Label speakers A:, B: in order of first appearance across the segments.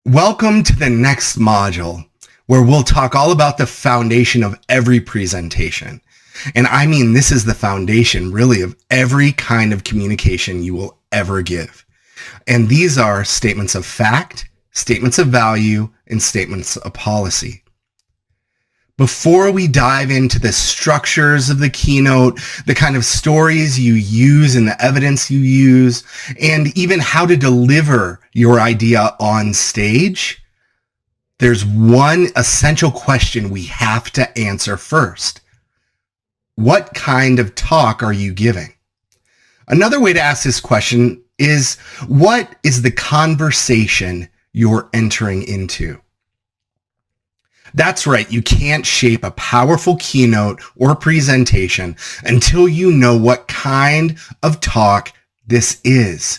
A: Welcome to the next module, where we'll talk all about the foundation of every presentation. And I mean, this is the foundation, really, of every kind of communication you will ever give. And these are statements of fact, statements of value, and statements of policy. Before we dive into the structures of the keynote, the kind of stories you use and the evidence you use, and even how to deliver your idea on stage, there's one essential question we have to answer first. What kind of talk are you giving? Another way to ask this question is, what is the conversation you're entering into? That's right, you can't shape a powerful keynote or presentation until you know what kind of talk this is.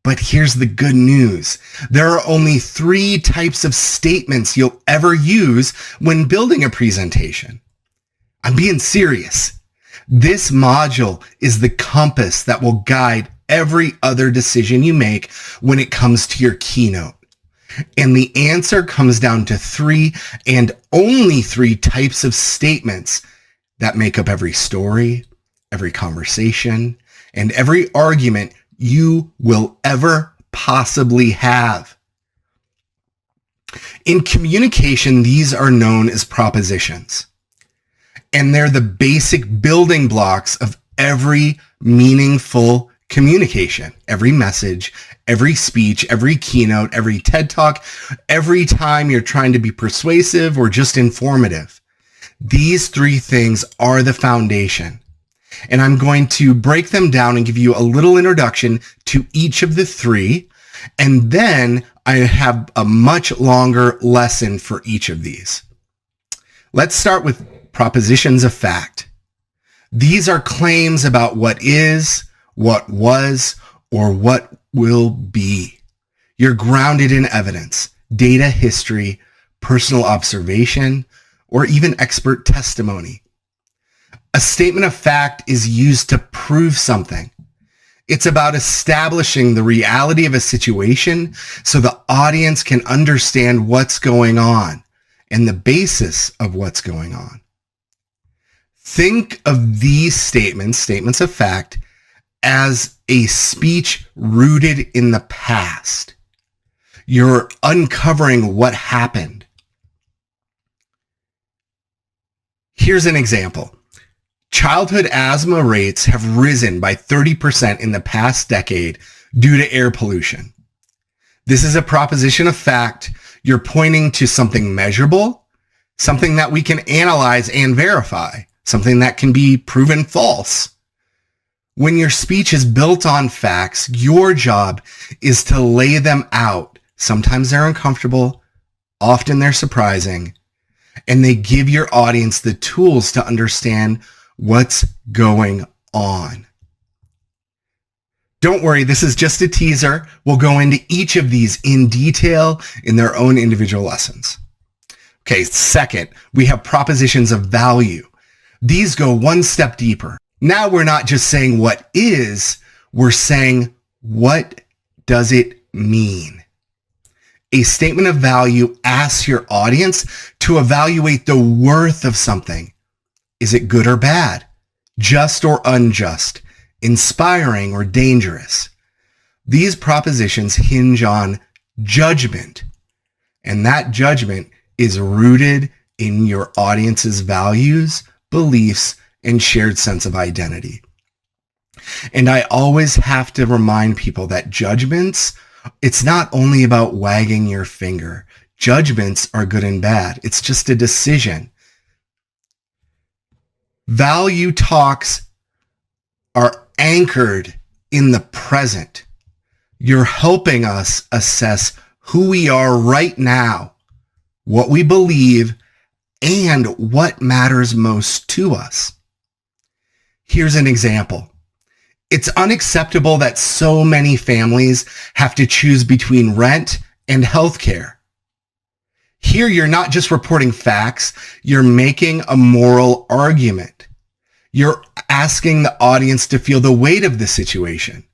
A: But here's the good news. There are only 3 types of statements you'll ever use when building a presentation. I'm being serious. This module is the compass that will guide every other decision you make when it comes to your keynote. And the answer comes down to 3 and only 3 types of statements that make up every story, every conversation, and every argument you will ever possibly have. In communication, these are known as propositions. And they're the basic building blocks of every meaningful communication, every message, every speech, every keynote, every TED Talk, every time you're trying to be persuasive or just informative. These 3 things are the foundation. And I'm going to break them down and give you a little introduction to each of the 3. And then I have a much longer lesson for each of these. Let's start with propositions of fact. These are claims about what is, what was, or what will be. You're grounded in evidence, data, history, personal observation, or even expert testimony. A statement of fact is used to prove something. It's about establishing the reality of a situation so the audience can understand what's going on and the basis of what's going on. Think of these statements of fact, as a speech rooted in the past. You're uncovering what happened. Here's an example. Childhood asthma rates have risen by 30% in the past decade due to air pollution. This is a proposition of fact. You're pointing to something measurable, something that we can analyze and verify, something that can be proven false. When your speech is built on facts, your job is to lay them out. Sometimes they're uncomfortable, often they're surprising, and they give your audience the tools to understand what's going on. Don't worry, this is just a teaser. We'll go into each of these in detail in their own individual lessons. Okay, second, we have propositions of value. These go one step deeper. Now we're not just saying what is, we're saying what does it mean? A statement of value asks your audience to evaluate the worth of something. Is it good or bad? Just or unjust? Inspiring or dangerous? These propositions hinge on judgment, and that judgment is rooted in your audience's values, beliefs, and shared sense of identity. And I always have to remind people that judgments, it's not only about wagging your finger. Judgments are good and bad. It's just a decision. Value talks are anchored in the present. You're helping us assess who we are right now, what we believe, and what matters most to us. Here's an example. It's unacceptable that so many families have to choose between rent and healthcare. Here, you're not just reporting facts, you're making a moral argument. You're asking the audience to feel the weight of the situation.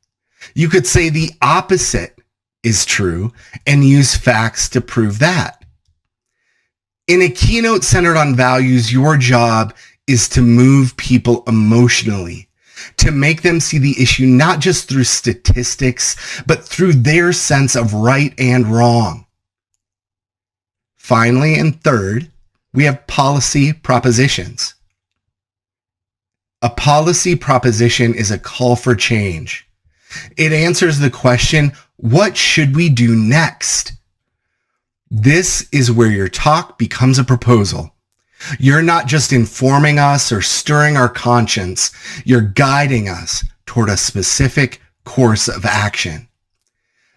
A: You could say the opposite is true and use facts to prove that. In a keynote centered on values, your job is to move people emotionally, to make them see the issue not just through statistics, but through their sense of right and wrong. Finally, and third, we have policy propositions. A policy proposition is a call for change. It answers the question, what should we do next? This is where your talk becomes a proposal. You're not just informing us or stirring our conscience. You're guiding us toward a specific course of action.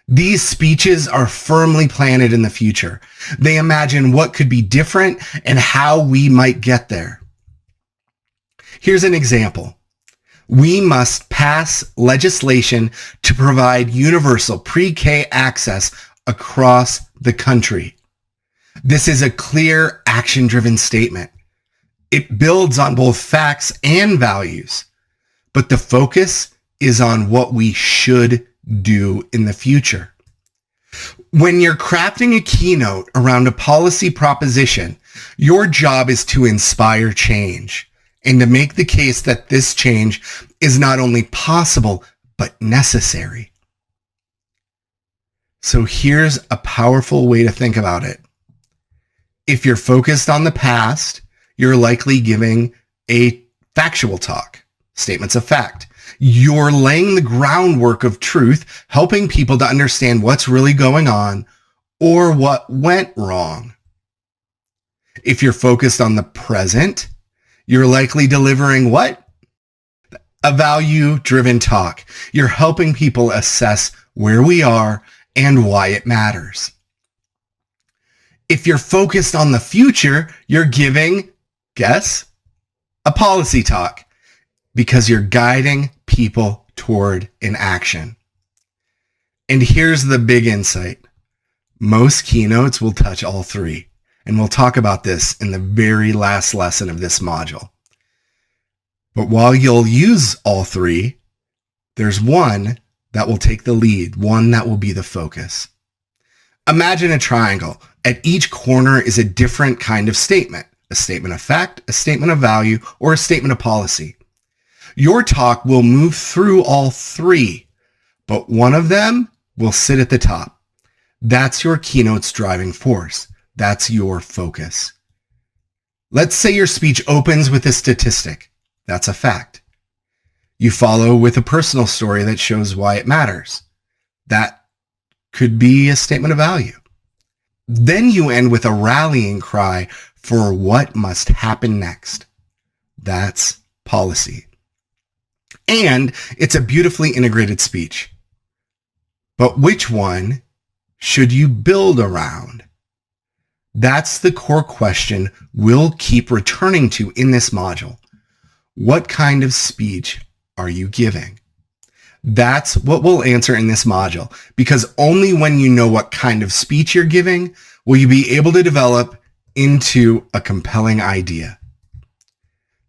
A: These speeches are firmly planted in the future. They imagine what could be different and how we might get there. Here's an example. We must pass legislation to provide universal pre-K access across the country. This is a clear, action-driven statement. It builds on both facts and values, but the focus is on what we should do in the future. When you're crafting a keynote around a policy proposition, your job is to inspire change and to make the case that this change is not only possible, but necessary. So here's a powerful way to think about it. If you're focused on the past, you're likely giving a factual talk, statements of fact. You're laying the groundwork of truth, helping people to understand what's really going on or what went wrong. If you're focused on the present, you're likely delivering what? A value-driven talk. You're helping people assess where we are and why it matters. If you're focused on the future, you're giving, guess, a policy talk because you're guiding people toward an action. And here's the big insight. Most keynotes will touch all three, and we'll talk about this in the very last lesson of this module. But while you'll use all three, there's one that will take the lead, one that will be the focus. Imagine a triangle. At each corner is a different kind of statement, a statement of fact, a statement of value, or a statement of policy. Your talk will move through all three, but one of them will sit at the top. That's your keynote's driving force. That's your focus. Let's say your speech opens with a statistic. That's a fact. You follow with a personal story that shows why it matters. That could be a statement of value. Then you end with a rallying cry for what must happen next. That's policy. And it's a beautifully integrated speech. But which one should you build around? That's the core question we'll keep returning to in this module. What kind of speech are you giving? That's what we'll answer in this module, because only when you know what kind of speech you're giving will you be able to develop into a compelling idea.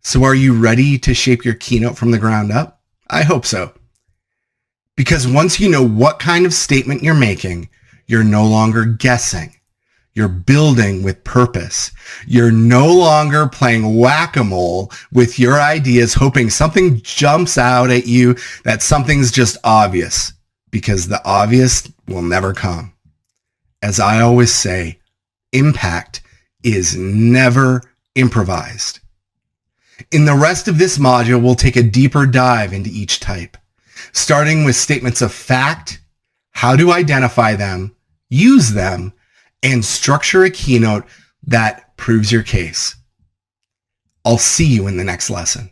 A: So are you ready to shape your keynote from the ground up? I hope so. Because once you know what kind of statement you're making, you're no longer guessing. You're building with purpose. You're no longer playing whack-a-mole with your ideas, hoping something jumps out at you, that something's just obvious, because the obvious will never come. As I always say, impact is never improvised. In the rest of this module, we'll take a deeper dive into each type, starting with statements of fact, how to identify them, use them, and structure a keynote that proves your case. I'll see you in the next lesson.